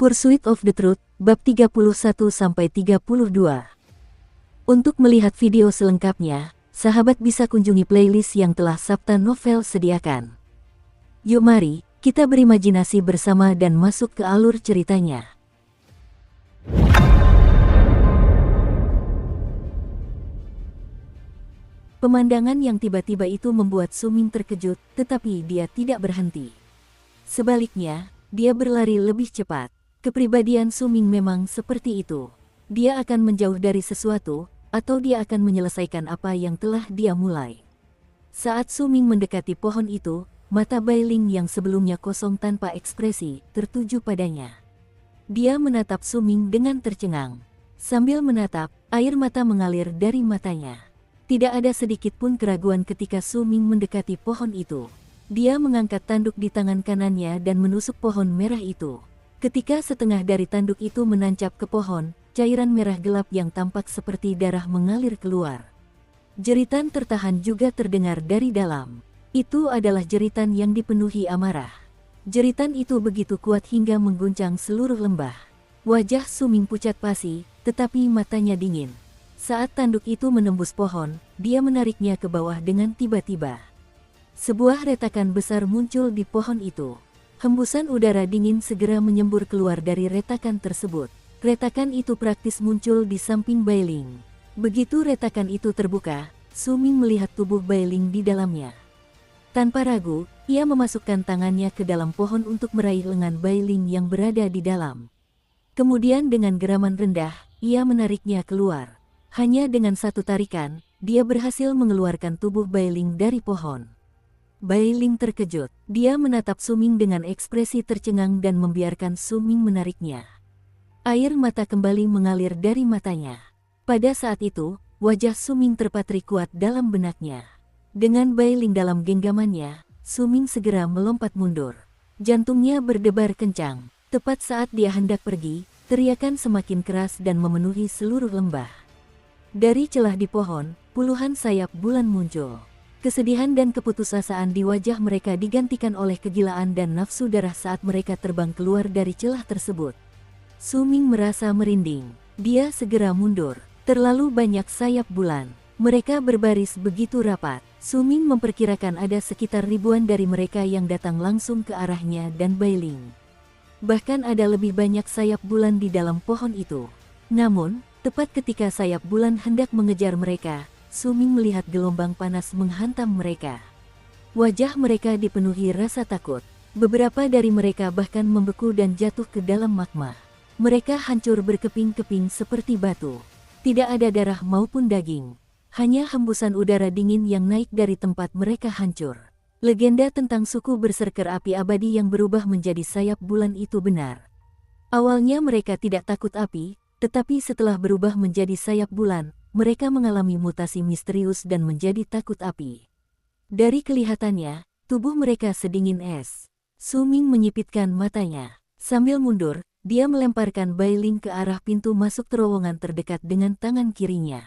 Pursuit of the Truth, bab 31-32. Untuk melihat video selengkapnya, sahabat bisa kunjungi playlist yang telah Sabta Novel sediakan. Yuk mari, kita berimajinasi bersama dan masuk ke alur ceritanya. Pemandangan yang tiba-tiba itu membuat Suming terkejut, tetapi dia tidak berhenti. Sebaliknya, dia berlari lebih cepat. Kepribadian Suming memang seperti itu. Dia akan menjauh dari sesuatu, atau dia akan menyelesaikan apa yang telah dia mulai. Saat Suming mendekati pohon itu, mata Bailing yang sebelumnya kosong tanpa ekspresi, tertuju padanya. Dia menatap Suming dengan tercengang. Sambil menatap, air mata mengalir dari matanya. Tidak ada sedikit pun keraguan ketika Suming mendekati pohon itu. Dia mengangkat tanduk di tangan kanannya dan menusuk pohon merah itu. Ketika setengah dari tanduk itu menancap ke pohon, cairan merah gelap yang tampak seperti darah mengalir keluar. Jeritan tertahan juga terdengar dari dalam. Itu adalah jeritan yang dipenuhi amarah. Jeritan itu begitu kuat hingga mengguncang seluruh lembah. Wajah Suming pucat pasi, tetapi matanya dingin. Saat tanduk itu menembus pohon, dia menariknya ke bawah dengan tiba-tiba. Sebuah retakan besar muncul di pohon itu. Hembusan udara dingin segera menyembur keluar dari retakan tersebut. Retakan itu praktis muncul di samping Bailing. Begitu retakan itu terbuka, Suming melihat tubuh Bailing di dalamnya. Tanpa ragu, ia memasukkan tangannya ke dalam pohon untuk meraih lengan Bailing yang berada di dalam. Kemudian dengan geraman rendah, ia menariknya keluar. Hanya dengan satu tarikan, dia berhasil mengeluarkan tubuh Bailing dari pohon. Bailing terkejut. Dia menatap Suming dengan ekspresi tercengang dan membiarkan Suming menariknya. Air mata kembali mengalir dari matanya. Pada saat itu, wajah Suming terpatri kuat dalam benaknya. Dengan Bailing dalam genggamannya, Suming segera melompat mundur. Jantungnya berdebar kencang. Tepat saat dia hendak pergi, teriakan semakin keras dan memenuhi seluruh lembah. Dari celah di pohon, puluhan sayap bulan muncul. Kesedihan dan keputusasaan di wajah mereka digantikan oleh kegilaan dan nafsu darah saat mereka terbang keluar dari celah tersebut. Suming merasa merinding. Dia segera mundur. Terlalu banyak sayap bulan. Mereka berbaris begitu rapat. Suming memperkirakan ada sekitar ribuan dari mereka yang datang langsung ke arahnya dan Bailing. Bahkan ada lebih banyak sayap bulan di dalam pohon itu. Namun, tepat ketika sayap bulan hendak mengejar mereka, Suming melihat gelombang panas menghantam mereka. Wajah mereka dipenuhi rasa takut. Beberapa dari mereka bahkan membeku dan jatuh ke dalam magma. Mereka hancur berkeping-keping seperti batu. Tidak ada darah maupun daging. Hanya hembusan udara dingin yang naik dari tempat mereka hancur. Legenda tentang suku berserker api abadi yang berubah menjadi sayap bulan itu benar. Awalnya mereka tidak takut api, tetapi setelah berubah menjadi sayap bulan, mereka mengalami mutasi misterius dan menjadi takut api. Dari kelihatannya, tubuh mereka sedingin es. Suming menyipitkan matanya. Sambil mundur, dia melemparkan Bailing ke arah pintu masuk terowongan terdekat dengan tangan kirinya.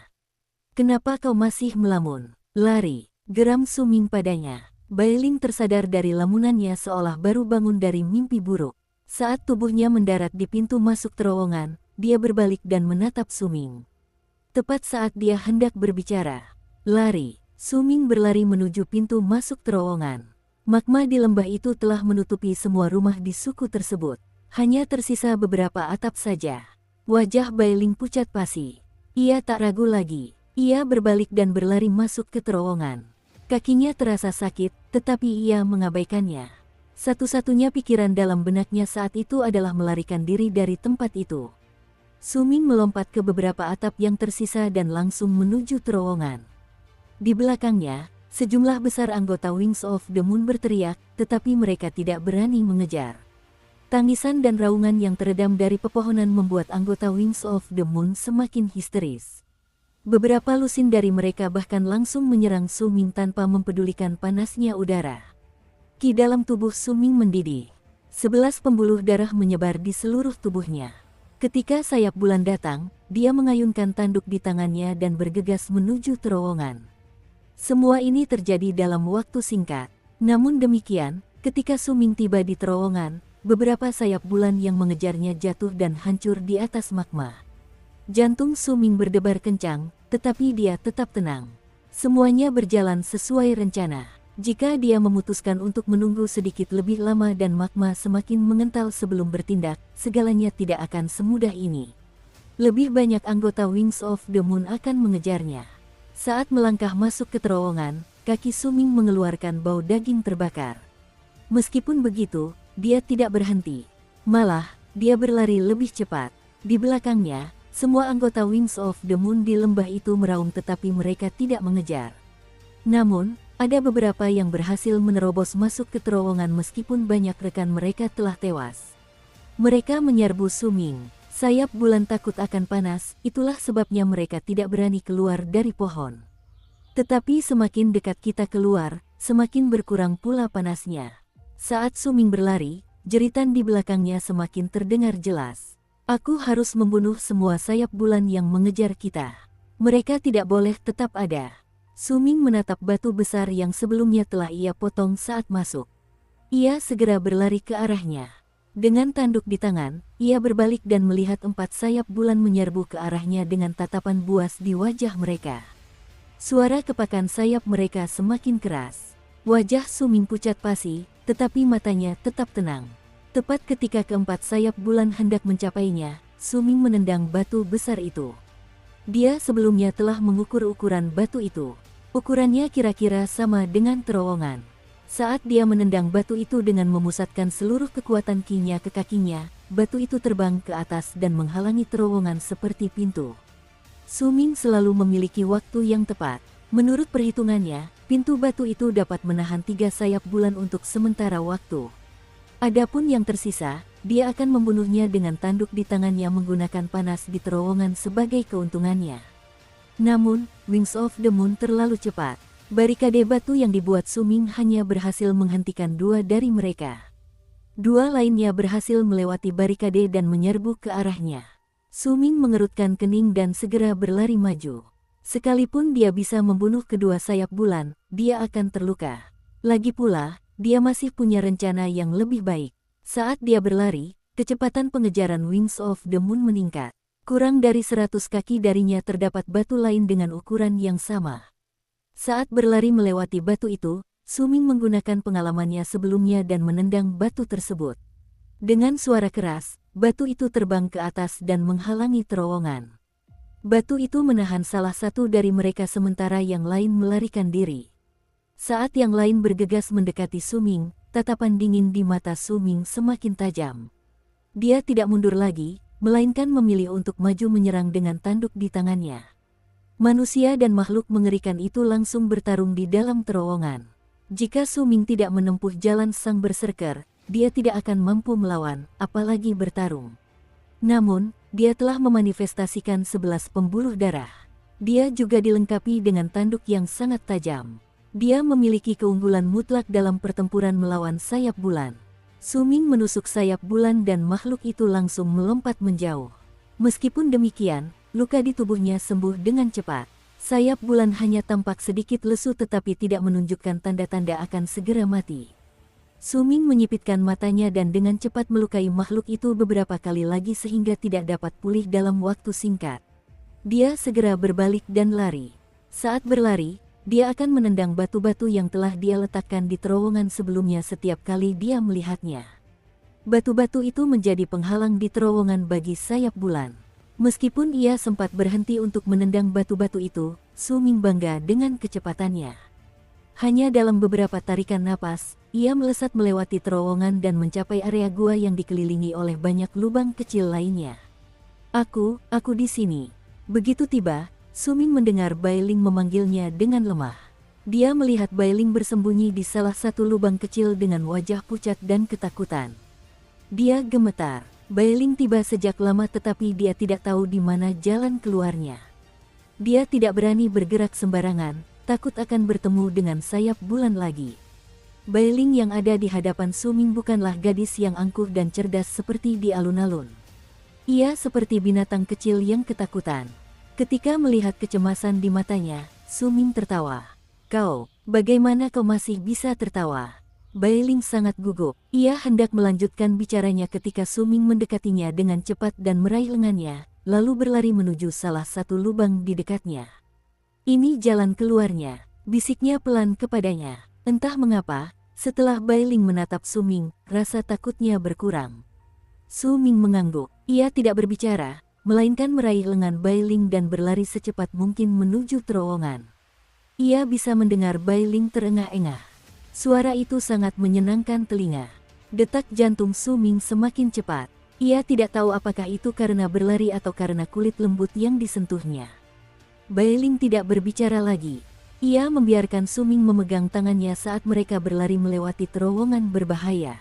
"Kenapa kau masih melamun? Lari!" geram Suming padanya. Bailing tersadar dari lamunannya seolah baru bangun dari mimpi buruk. Saat tubuhnya mendarat di pintu masuk terowongan, dia berbalik dan menatap Suming. Tepat saat dia hendak berbicara, "Lari!" Suming berlari menuju pintu masuk terowongan. Magma di lembah itu telah menutupi semua rumah di suku tersebut. Hanya tersisa beberapa atap saja. Wajah Bailing pucat pasi. Ia tak ragu lagi. Ia berbalik dan berlari masuk ke terowongan. Kakinya terasa sakit, tetapi ia mengabaikannya. Satu-satunya pikiran dalam benaknya saat itu adalah melarikan diri dari tempat itu. Suming melompat ke beberapa atap yang tersisa dan langsung menuju terowongan. Di belakangnya, sejumlah besar anggota Wings of the Moon berteriak, tetapi mereka tidak berani mengejar. Tangisan dan raungan yang teredam dari pepohonan membuat anggota Wings of the Moon semakin histeris. Beberapa lusin dari mereka bahkan langsung menyerang Suming tanpa mempedulikan panasnya udara. Ki dalam tubuh Suming mendidih. 11 pembuluh darah menyebar di seluruh tubuhnya. Ketika sayap bulan datang, dia mengayunkan tanduk di tangannya dan bergegas menuju terowongan. Semua ini terjadi dalam waktu singkat. Namun demikian, ketika Suming tiba di terowongan, beberapa sayap bulan yang mengejarnya jatuh dan hancur di atas magma. Jantung Su Ming berdebar kencang, tetapi dia tetap tenang. Semuanya berjalan sesuai rencana. Jika dia memutuskan untuk menunggu sedikit lebih lama dan magma semakin mengental sebelum bertindak, segalanya tidak akan semudah ini. Lebih banyak anggota Wings of the Moon akan mengejarnya. Saat melangkah masuk ke terowongan, kaki Su Ming mengeluarkan bau daging terbakar. Meskipun begitu, dia tidak berhenti. Malah, dia berlari lebih cepat. Di belakangnya, semua anggota Wings of the Moon di lembah itu meraung tetapi mereka tidak mengejar. Namun, ada beberapa yang berhasil menerobos masuk ke terowongan meskipun banyak rekan mereka telah tewas. Mereka menyerbu Su Ming. Sayap bulan takut akan panas, itulah sebabnya mereka tidak berani keluar dari pohon. Tetapi semakin dekat kita keluar, semakin berkurang pula panasnya. Saat Su Ming berlari, jeritan di belakangnya semakin terdengar jelas. Aku harus membunuh semua sayap bulan yang mengejar kita. Mereka tidak boleh tetap ada. Su Ming menatap batu besar yang sebelumnya telah ia potong saat masuk. Ia segera berlari ke arahnya. Dengan tanduk di tangan, ia berbalik dan melihat 4 sayap bulan menyerbu ke arahnya dengan tatapan buas di wajah mereka. Suara kepakan sayap mereka semakin keras. Wajah Su Ming pucat pasi, tetapi matanya tetap tenang. Tepat ketika keempat sayap bulan hendak mencapainya, Su Ming menendang batu besar itu. Dia sebelumnya telah mengukur ukuran batu itu. Ukurannya kira-kira sama dengan terowongan. Saat dia menendang batu itu dengan memusatkan seluruh kekuatan ki-nya ke kakinya, batu itu terbang ke atas dan menghalangi terowongan seperti pintu. Su Ming selalu memiliki waktu yang tepat. Menurut perhitungannya, pintu batu itu dapat menahan 3 sayap bulan untuk sementara waktu. Adapun yang tersisa, dia akan membunuhnya dengan tanduk di tangannya menggunakan panas di terowongan sebagai keuntungannya. Namun, Wings of the Moon terlalu cepat. Barikade batu yang dibuat Su Ming hanya berhasil menghentikan 2 dari mereka. 2 lainnya berhasil melewati barikade dan menyerbu ke arahnya. Su Ming mengerutkan kening dan segera berlari maju. Sekalipun dia bisa membunuh kedua sayap bulan, dia akan terluka. Lagi pula, dia masih punya rencana yang lebih baik. Saat dia berlari, kecepatan pengejaran Wings of the Moon meningkat. Kurang dari 100 kaki darinya terdapat batu lain dengan ukuran yang sama. Saat berlari melewati batu itu, Su Ming menggunakan pengalamannya sebelumnya dan menendang batu tersebut. Dengan suara keras, batu itu terbang ke atas dan menghalangi terowongan. Batu itu menahan salah satu dari mereka sementara yang lain melarikan diri. Saat yang lain bergegas mendekati Su Ming, tatapan dingin di mata Su Ming semakin tajam. Dia tidak mundur lagi, melainkan memilih untuk maju menyerang dengan tanduk di tangannya. Manusia dan makhluk mengerikan itu langsung bertarung di dalam terowongan. Jika Su Ming tidak menempuh jalan sang berserker, dia tidak akan mampu melawan, apalagi bertarung. Namun, dia telah memanifestasikan 11 pembuluh darah. Dia juga dilengkapi dengan tanduk yang sangat tajam. Dia memiliki keunggulan mutlak dalam pertempuran melawan sayap bulan. Su Ming menusuk sayap bulan dan makhluk itu langsung melompat menjauh. Meskipun demikian, luka di tubuhnya sembuh dengan cepat. Sayap bulan hanya tampak sedikit lesu tetapi tidak menunjukkan tanda-tanda akan segera mati. Su Ming menyipitkan matanya dan dengan cepat melukai makhluk itu beberapa kali lagi sehingga tidak dapat pulih dalam waktu singkat. Dia segera berbalik dan lari. Saat berlari, dia akan menendang batu-batu yang telah dia letakkan di terowongan sebelumnya setiap kali dia melihatnya. Batu-batu itu menjadi penghalang di terowongan bagi sayap bulan. Meskipun ia sempat berhenti untuk menendang batu-batu itu, Su Ming bangga dengan kecepatannya. Hanya dalam beberapa tarikan napas, ia melesat melewati terowongan dan mencapai area gua yang dikelilingi oleh banyak lubang kecil lainnya. Aku di sini." Begitu tiba, Su Ming mendengar Bai Ling memanggilnya dengan lemah. Dia melihat Bai Ling bersembunyi di salah satu lubang kecil dengan wajah pucat dan ketakutan. Dia gemetar. Bai Ling tiba sejak lama tetapi dia tidak tahu di mana jalan keluarnya. Dia tidak berani bergerak sembarangan, takut akan bertemu dengan sayap bulan lagi. Bai Ling yang ada di hadapan Su Ming bukanlah gadis yang angkuh dan cerdas seperti di alun-alun. Ia seperti binatang kecil yang ketakutan. Ketika melihat kecemasan di matanya, Su Ming tertawa. "Kau, bagaimana kau masih bisa tertawa?" Bailing sangat gugup. Ia hendak melanjutkan bicaranya ketika Suming mendekatinya dengan cepat dan meraih lengannya, lalu berlari menuju salah satu lubang di dekatnya. "Ini jalan keluarnya," bisiknya pelan kepadanya. Entah mengapa, setelah Bailing menatap Suming, rasa takutnya berkurang. Suming mengangguk. Ia tidak berbicara, melainkan meraih lengan Bailing dan berlari secepat mungkin menuju terowongan. Ia bisa mendengar Bailing terengah-engah. Suara itu sangat menyenangkan telinga. Detak jantung Suming semakin cepat. Ia tidak tahu apakah itu karena berlari atau karena kulit lembut yang disentuhnya. Bailing tidak berbicara lagi. Ia membiarkan Suming memegang tangannya saat mereka berlari melewati terowongan berbahaya.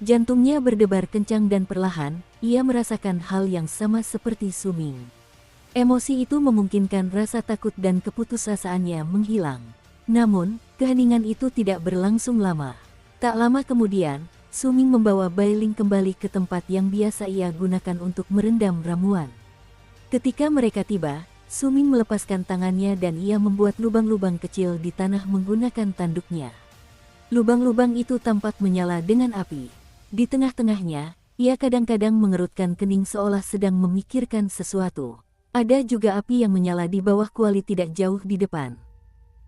Jantungnya berdebar kencang dan perlahan, ia merasakan hal yang sama seperti Suming. Emosi itu memungkinkan rasa takut dan keputusasaannya menghilang. Namun, keheningan itu tidak berlangsung lama. Tak lama kemudian, Suming membawa Bailing kembali ke tempat yang biasa ia gunakan untuk merendam ramuan. Ketika mereka tiba, Suming melepaskan tangannya dan ia membuat lubang-lubang kecil di tanah menggunakan tanduknya. Lubang-lubang itu tampak menyala dengan api. Di tengah-tengahnya, ia kadang-kadang mengerutkan kening seolah sedang memikirkan sesuatu. Ada juga api yang menyala di bawah kuali tidak jauh di depan.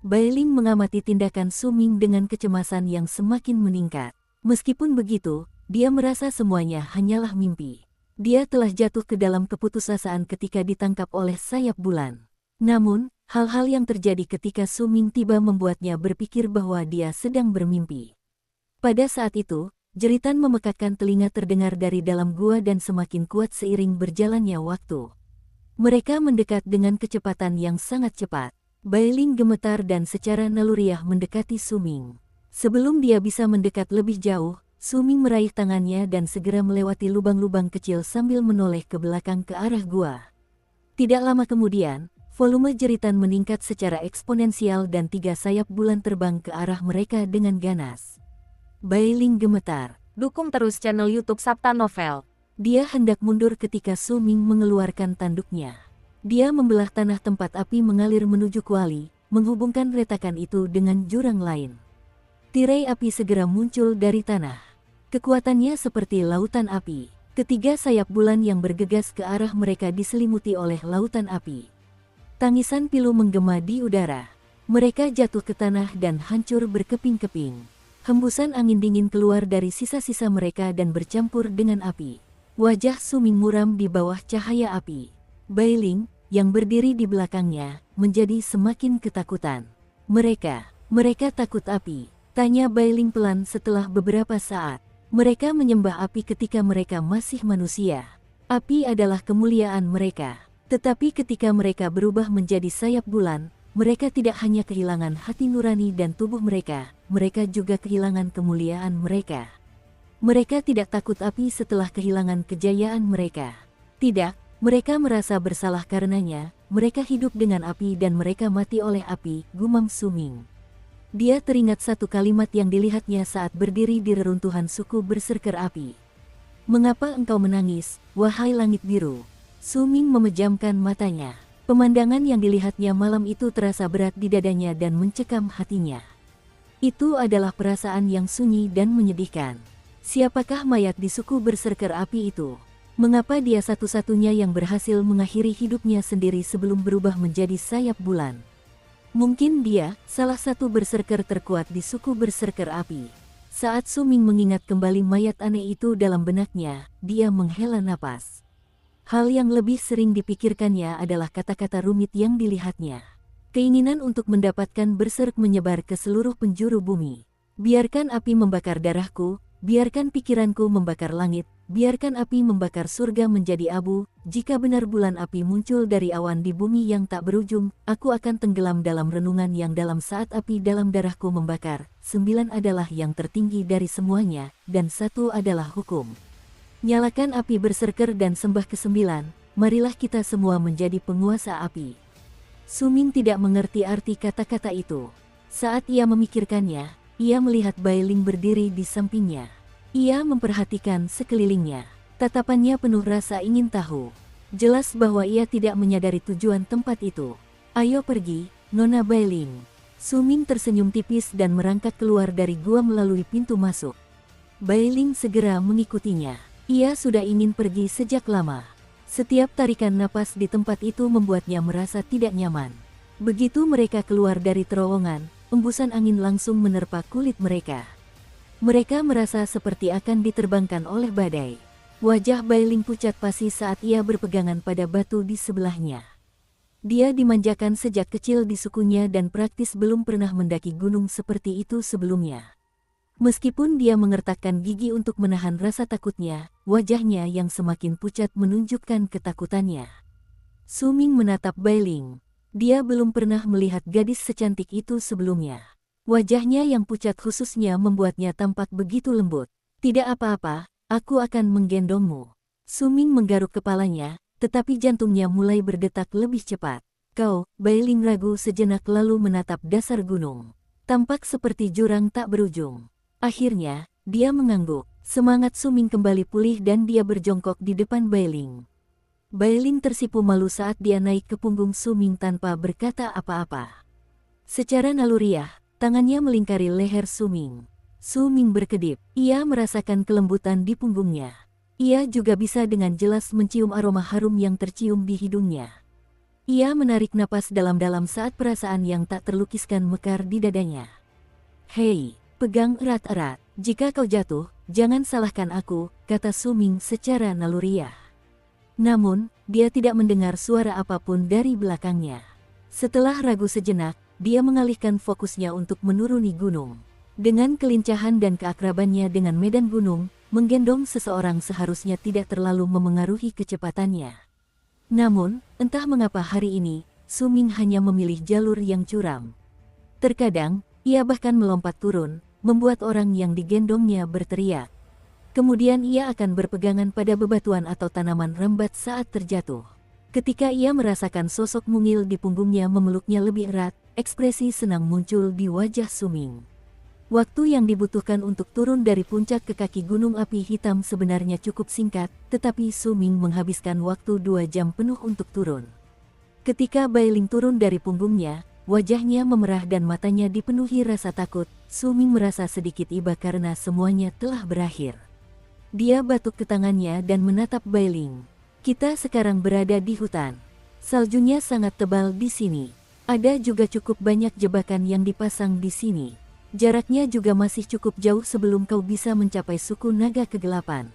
Bailing mengamati tindakan Suming dengan kecemasan yang semakin meningkat. Meskipun begitu, dia merasa semuanya hanyalah mimpi. Dia telah jatuh ke dalam keputusasaan ketika ditangkap oleh sayap bulan. Namun, hal-hal yang terjadi ketika Suming tiba membuatnya berpikir bahwa dia sedang bermimpi. Pada saat itu, jeritan memekakkan telinga terdengar dari dalam gua dan semakin kuat seiring berjalannya waktu. Mereka mendekat dengan kecepatan yang sangat cepat. Bailing gemetar dan secara naluriah mendekati Suming. Sebelum dia bisa mendekat lebih jauh, Suming meraih tangannya dan segera melewati lubang-lubang kecil sambil menoleh ke belakang ke arah gua. Tidak lama kemudian, volume jeritan meningkat secara eksponensial dan 3 sayap bulan terbang ke arah mereka dengan ganas. Bailing gemetar. Dukung terus channel YouTube Sabta Novel. Dia hendak mundur ketika Suming mengeluarkan tanduknya. Dia membelah tanah tempat api mengalir menuju kuali, menghubungkan retakan itu dengan jurang lain. Tirai api segera muncul dari tanah. Kekuatannya seperti lautan api. Ketiga sayap bulan yang bergegas ke arah mereka diselimuti oleh lautan api. Tangisan pilu menggema di udara. Mereka jatuh ke tanah dan hancur berkeping-keping. Hembusan angin dingin keluar dari sisa-sisa mereka dan bercampur dengan api. Wajah Suming muram di bawah cahaya api. Bailing, yang berdiri di belakangnya, menjadi semakin ketakutan. Mereka takut api? Tanya Bailing pelan setelah beberapa saat. Mereka menyembah api ketika mereka masih manusia. Api adalah kemuliaan mereka. Tetapi ketika mereka berubah menjadi sayap bulan, mereka tidak hanya kehilangan hati nurani dan tubuh mereka, mereka juga kehilangan kemuliaan mereka. Mereka tidak takut api setelah kehilangan kejayaan mereka. Tidak, mereka merasa bersalah karenanya, mereka hidup dengan api dan mereka mati oleh api, gumam Suming. Dia teringat satu kalimat yang dilihatnya saat berdiri di reruntuhan suku berserker api. "Mengapa engkau menangis, wahai langit biru?" Suming memejamkan matanya. Pemandangan yang dilihatnya malam itu terasa berat di dadanya dan mencekam hatinya. Itu adalah perasaan yang sunyi dan menyedihkan. Siapakah mayat di suku berserker api itu? Mengapa dia satu-satunya yang berhasil mengakhiri hidupnya sendiri sebelum berubah menjadi sayap bulan? Mungkin dia, salah satu berserker terkuat di suku berserker api. Saat Suming mengingat kembali mayat aneh itu dalam benaknya, dia menghela napas. Hal yang lebih sering dipikirkannya adalah kata-kata rumit yang dilihatnya. Keinginan untuk mendapatkan berserk menyebar ke seluruh penjuru bumi. Biarkan api membakar darahku, biarkan pikiranku membakar langit, biarkan api membakar surga menjadi abu. Jika benar bulan api muncul dari awan di bumi yang tak berujung, aku akan tenggelam dalam renungan yang dalam saat api dalam darahku membakar. 9 adalah yang tertinggi dari semuanya, dan 1 adalah hukum. Nyalakan api berserker dan sembah ke-9, marilah kita semua menjadi penguasa api. Suming tidak mengerti arti kata-kata itu. Saat ia memikirkannya, ia melihat Bailing berdiri di sampingnya. Ia memperhatikan sekelilingnya. Tatapannya penuh rasa ingin tahu. Jelas bahwa ia tidak menyadari tujuan tempat itu. "Ayo pergi, Nona Bailing." Suming tersenyum tipis dan merangkak keluar dari gua melalui pintu masuk. Bailing segera mengikutinya. Ia sudah ingin pergi sejak lama. Setiap tarikan napas di tempat itu membuatnya merasa tidak nyaman. Begitu mereka keluar dari terowongan, embusan angin langsung menerpa kulit mereka. Mereka merasa seperti akan diterbangkan oleh badai. Wajah Bailing pucat pasi saat ia berpegangan pada batu di sebelahnya. Dia dimanjakan sejak kecil di sukunya dan praktis belum pernah mendaki gunung seperti itu sebelumnya. Meskipun dia mengertakkan gigi untuk menahan rasa takutnya, wajahnya yang semakin pucat menunjukkan ketakutannya. Suming menatap Bailing. Dia belum pernah melihat gadis secantik itu sebelumnya. Wajahnya yang pucat khususnya membuatnya tampak begitu lembut. Tidak apa-apa, aku akan menggendongmu. Suming menggaruk kepalanya, tetapi jantungnya mulai berdetak lebih cepat. Kau, Bailing ragu sejenak lalu menatap dasar gunung. Tampak seperti jurang tak berujung. Akhirnya, dia mengangguk. Semangat Suming kembali pulih dan dia berjongkok di depan Bailing. Bailing tersipu malu saat dia naik ke punggung Suming tanpa berkata apa-apa. Secara naluriah, tangannya melingkari leher Suming. Suming berkedip, ia merasakan kelembutan di punggungnya. Ia juga bisa dengan jelas mencium aroma harum yang tercium di hidungnya. Ia menarik napas dalam-dalam saat perasaan yang tak terlukiskan mekar di dadanya. Hei, pegang erat-erat. Jika kau jatuh, jangan salahkan aku, kata Suming secara naluriah. Namun, dia tidak mendengar suara apapun dari belakangnya. Setelah ragu sejenak, dia mengalihkan fokusnya untuk menuruni gunung. Dengan kelincahan dan keakrabannya dengan medan gunung, menggendong seseorang seharusnya tidak terlalu memengaruhi kecepatannya. Namun, entah mengapa hari ini, Suming hanya memilih jalur yang curam. Terkadang, ia bahkan melompat turun, membuat orang yang digendongnya berteriak. Kemudian ia akan berpegangan pada bebatuan atau tanaman rambat saat terjatuh. Ketika ia merasakan sosok mungil di punggungnya memeluknya lebih erat, ekspresi senang muncul di wajah Suming. Waktu yang dibutuhkan untuk turun dari puncak ke kaki gunung api hitam sebenarnya cukup singkat, tetapi Suming menghabiskan waktu 2 jam penuh untuk turun. Ketika Bailing turun dari punggungnya, wajahnya memerah dan matanya dipenuhi rasa takut. Suming merasa sedikit iba karena semuanya telah berakhir. Dia batuk ke tangannya dan menatap Bailing. Kita sekarang berada di hutan. Saljunya sangat tebal di sini. Ada juga cukup banyak jebakan yang dipasang di sini. Jaraknya juga masih cukup jauh sebelum kau bisa mencapai suku naga kegelapan.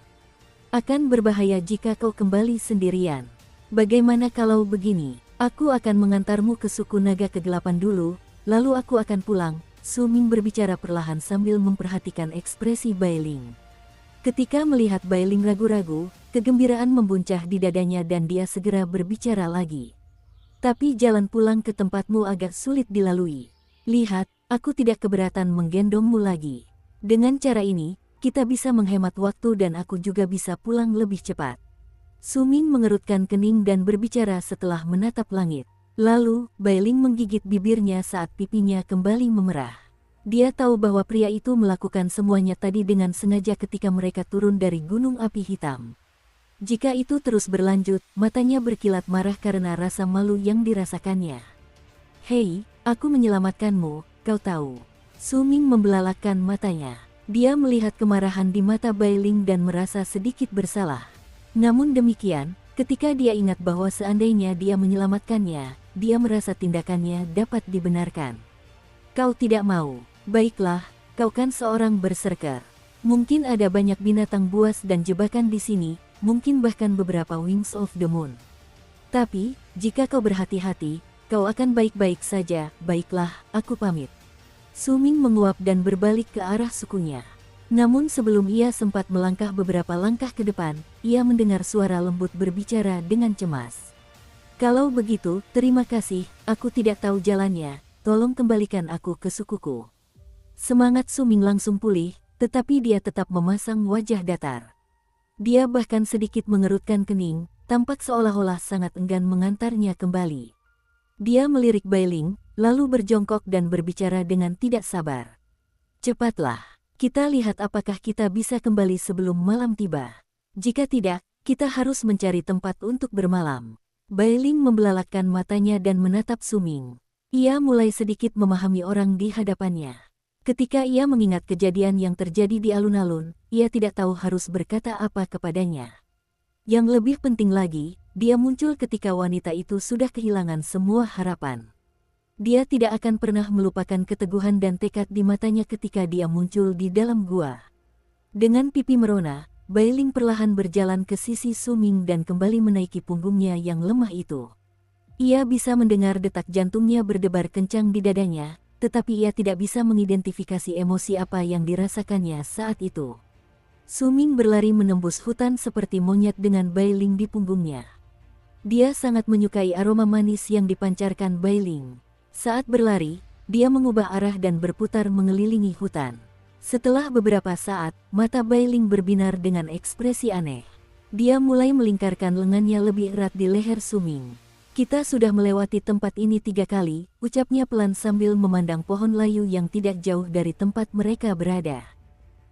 Akan berbahaya jika kau kembali sendirian. Bagaimana kalau begini? Aku akan mengantarmu ke suku naga kegelapan dulu, lalu aku akan pulang. Suming berbicara perlahan sambil memperhatikan ekspresi Bailing. Ketika melihat Bailing ragu-ragu, kegembiraan membuncah di dadanya dan dia segera berbicara lagi. Tapi jalan pulang ke tempatmu agak sulit dilalui. Lihat, aku tidak keberatan menggendongmu lagi. Dengan cara ini, kita bisa menghemat waktu dan aku juga bisa pulang lebih cepat. Suming mengerutkan kening dan berbicara setelah menatap langit. Lalu, Bailing menggigit bibirnya saat pipinya kembali memerah. Dia tahu bahwa pria itu melakukan semuanya tadi dengan sengaja ketika mereka turun dari gunung api hitam. Jika itu terus berlanjut, matanya berkilat marah karena rasa malu yang dirasakannya. Hei, aku menyelamatkanmu, kau tahu. Suming membelalakkan matanya. Dia melihat kemarahan di mata Bailing dan merasa sedikit bersalah. Namun demikian, ketika dia ingat bahwa seandainya dia menyelamatkannya, dia merasa tindakannya dapat dibenarkan. Kau tidak mau. Baiklah, kau kan seorang berserker. Mungkin ada banyak binatang buas dan jebakan di sini, mungkin bahkan beberapa Wings of the Moon. Tapi, jika kau berhati-hati, kau akan baik-baik saja. Baiklah, aku pamit. Suming menguap dan berbalik ke arah sukunya. Namun sebelum ia sempat melangkah beberapa langkah ke depan, ia mendengar suara lembut berbicara dengan cemas. Kalau begitu, terima kasih, aku tidak tahu jalannya, tolong kembalikan aku ke sukuku. Semangat Suming langsung pulih, tetapi dia tetap memasang wajah datar. Dia bahkan sedikit mengerutkan kening, tampak seolah-olah sangat enggan mengantarnya kembali. Dia melirik Bailing, lalu berjongkok dan berbicara dengan tidak sabar. Cepatlah, kita lihat apakah kita bisa kembali sebelum malam tiba. Jika tidak, kita harus mencari tempat untuk bermalam. Bailing membelalakkan matanya dan menatap Suming. Ia mulai sedikit memahami orang di hadapannya. Ketika ia mengingat kejadian yang terjadi di alun-alun, ia tidak tahu harus berkata apa kepadanya. Yang lebih penting lagi, dia muncul ketika wanita itu sudah kehilangan semua harapan. Dia tidak akan pernah melupakan keteguhan dan tekad di matanya ketika dia muncul di dalam gua. Dengan pipi merona, Bai Ling perlahan berjalan ke sisi Su Ming dan kembali menaiki punggungnya yang lemah itu. Ia bisa mendengar detak jantungnya berdebar kencang di dadanya, tetapi ia tidak bisa mengidentifikasi emosi apa yang dirasakannya saat itu. Su Ming berlari menembus hutan seperti monyet dengan Bai Ling di punggungnya. Dia sangat menyukai aroma manis yang dipancarkan Bai Ling. Saat berlari, dia mengubah arah dan berputar mengelilingi hutan. Setelah beberapa saat, mata Bai Ling berbinar dengan ekspresi aneh. Dia mulai melingkarkan lengannya lebih erat di leher Su Ming. Kita sudah melewati tempat ini 3 kali, ucapnya pelan sambil memandang pohon layu yang tidak jauh dari tempat mereka berada.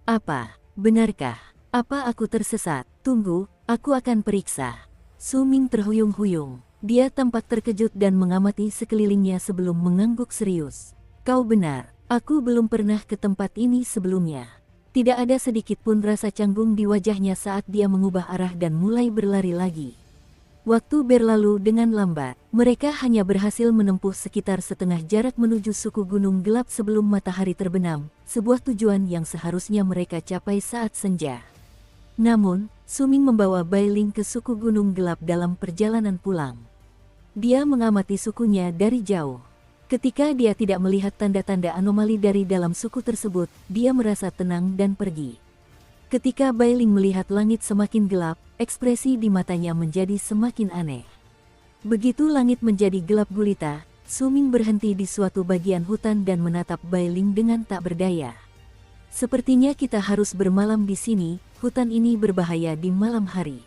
Apa? Benarkah? Apa aku tersesat? Tunggu, aku akan periksa. Su Ming terhuyung-huyung. Dia tampak terkejut dan mengamati sekelilingnya sebelum mengangguk serius. Kau benar, aku belum pernah ke tempat ini sebelumnya. Tidak ada sedikit pun rasa canggung di wajahnya saat dia mengubah arah dan mulai berlari lagi. Waktu berlalu dengan lambat, mereka hanya berhasil menempuh sekitar setengah jarak menuju suku gunung gelap sebelum matahari terbenam, sebuah tujuan yang seharusnya mereka capai saat senja. Namun, Su Ming membawa Bai Ling ke suku gunung gelap dalam perjalanan pulang. Dia mengamati sukunya dari jauh. Ketika dia tidak melihat tanda-tanda anomali dari dalam suku tersebut, dia merasa tenang dan pergi. Ketika Bai Ling melihat langit semakin gelap, ekspresi di matanya menjadi semakin aneh. Begitu langit menjadi gelap gulita, Su Ming berhenti di suatu bagian hutan dan menatap Bai Ling dengan tak berdaya. Sepertinya kita harus bermalam di sini, hutan ini berbahaya di malam hari.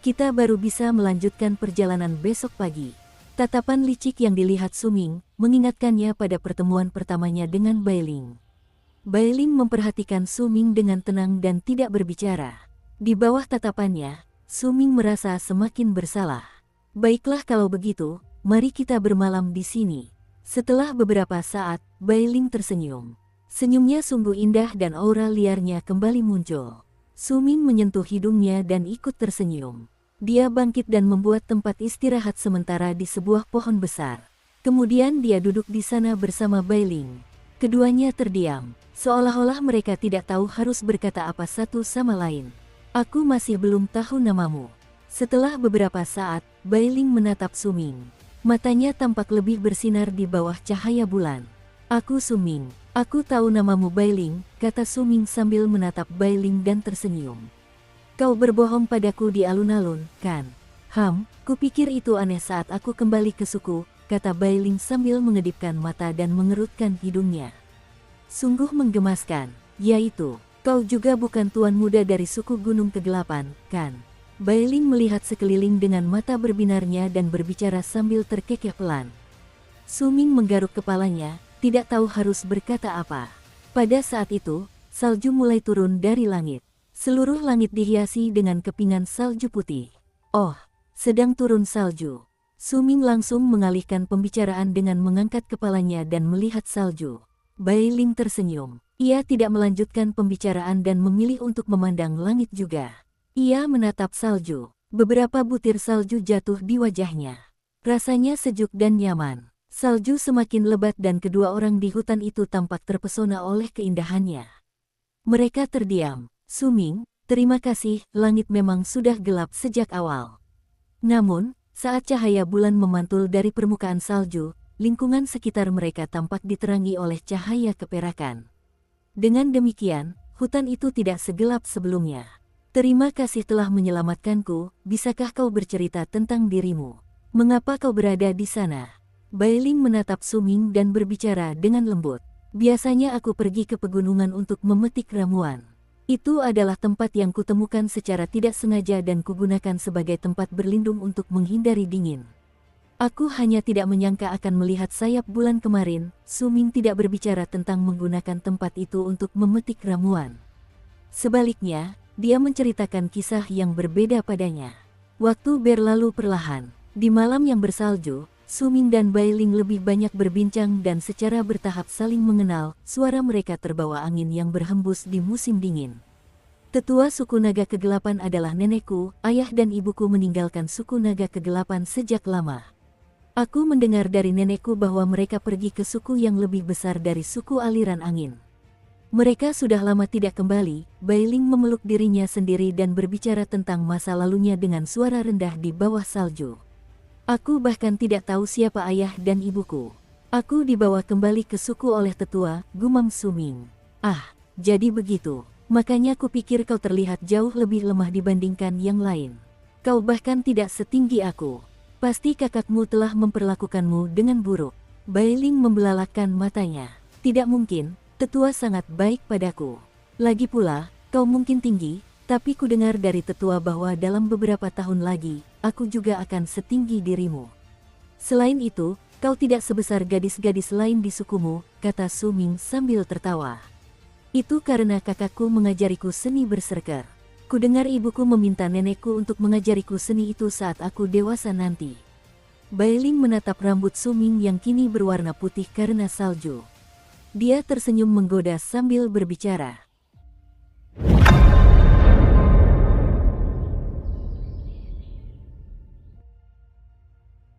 Kita baru bisa melanjutkan perjalanan besok pagi. Tatapan licik yang dilihat Su Ming mengingatkannya pada pertemuan pertamanya dengan Bai Ling. Bai Ling memperhatikan Su Ming dengan tenang dan tidak berbicara. Di bawah tatapannya, Su Ming merasa semakin bersalah. Baiklah kalau begitu, mari kita bermalam di sini. Setelah beberapa saat, Bai Ling tersenyum. Senyumnya sungguh indah dan aura liarnya kembali muncul. Su Ming menyentuh hidungnya dan ikut tersenyum. Dia bangkit dan membuat tempat istirahat sementara di sebuah pohon besar. Kemudian dia duduk di sana bersama Bai Ling. Keduanya terdiam, seolah-olah mereka tidak tahu harus berkata apa satu sama lain. Aku masih belum tahu namamu. Setelah beberapa saat, Bai Ling menatap Su Ming. Matanya tampak lebih bersinar di bawah cahaya bulan. Aku Su Ming. Aku tahu namamu Bai Ling, kata Su Ming sambil menatap Bai Ling dan tersenyum. Kau berbohong padaku di alun-alun, kan? Kupikir itu aneh saat aku kembali ke suku, kata Bai Ling sambil mengedipkan mata dan mengerutkan hidungnya. Sungguh menggemaskan, yaitu, kau juga bukan tuan muda dari suku Gunung Kegelapan, kan? Bai Ling melihat sekeliling dengan mata berbinarnya dan berbicara sambil terkekeh pelan. Su Ming menggaruk kepalanya, tidak tahu harus berkata apa. Pada saat itu, salju mulai turun dari langit. Seluruh langit dihiasi dengan kepingan salju putih. Oh, sedang turun salju. Su Ming langsung mengalihkan pembicaraan dengan mengangkat kepalanya dan melihat salju. Bai Ling tersenyum. Ia tidak melanjutkan pembicaraan dan memilih untuk memandang langit juga. Ia menatap salju. Beberapa butir salju jatuh di wajahnya. Rasanya sejuk dan nyaman. Salju semakin lebat dan kedua orang di hutan itu tampak terpesona oleh keindahannya. Mereka terdiam. Su Ming, terima kasih, langit memang sudah gelap sejak awal. Namun, saat cahaya bulan memantul dari permukaan salju, lingkungan sekitar mereka tampak diterangi oleh cahaya keperakan. Dengan demikian, hutan itu tidak segelap sebelumnya. Terima kasih telah menyelamatkanku, bisakah kau bercerita tentang dirimu? Mengapa kau berada di sana? Bai Ling menatap Su Ming dan berbicara dengan lembut. Biasanya aku pergi ke pegunungan untuk memetik ramuan. Itu adalah tempat yang kutemukan secara tidak sengaja dan kugunakan sebagai tempat berlindung untuk menghindari dingin. Aku hanya tidak menyangka akan melihat sayap bulan kemarin. Su Ming tidak berbicara tentang menggunakan tempat itu untuk memetik ramuan. Sebaliknya, dia menceritakan kisah yang berbeda padanya. Waktu berlalu perlahan. Di malam yang bersalju, Suming dan Bailing lebih banyak berbincang dan secara bertahap saling mengenal, suara mereka terbawa angin yang berhembus di musim dingin. Tetua suku naga kegelapan adalah nenekku, ayah dan ibuku meninggalkan suku naga kegelapan sejak lama. Aku mendengar dari nenekku bahwa mereka pergi ke suku yang lebih besar dari suku aliran angin. Mereka sudah lama tidak kembali. Bailing memeluk dirinya sendiri dan berbicara tentang masa lalunya dengan suara rendah di bawah salju. Aku bahkan tidak tahu siapa ayah dan ibuku. Aku dibawa kembali ke suku oleh tetua, gumam Suming. Ah, jadi begitu. Makanya kupikir kau terlihat jauh lebih lemah dibandingkan yang lain. Kau bahkan tidak setinggi aku. Pasti kakakmu telah memperlakukanmu dengan buruk. Bailing membelalakkan matanya. Tidak mungkin, tetua sangat baik padaku. Lagi pula, kau mungkin tinggi, tapi ku dengar dari tetua bahwa dalam beberapa tahun lagi, aku juga akan setinggi dirimu. Selain itu, kau tidak sebesar gadis-gadis lain di sukumu, kata Suming sambil tertawa. Itu karena kakakku mengajariku seni berserker. Kudengar ibuku meminta nenekku untuk mengajariku seni itu saat aku dewasa nanti. Bailing menatap rambut Suming yang kini berwarna putih karena salju. Dia tersenyum menggoda sambil berbicara.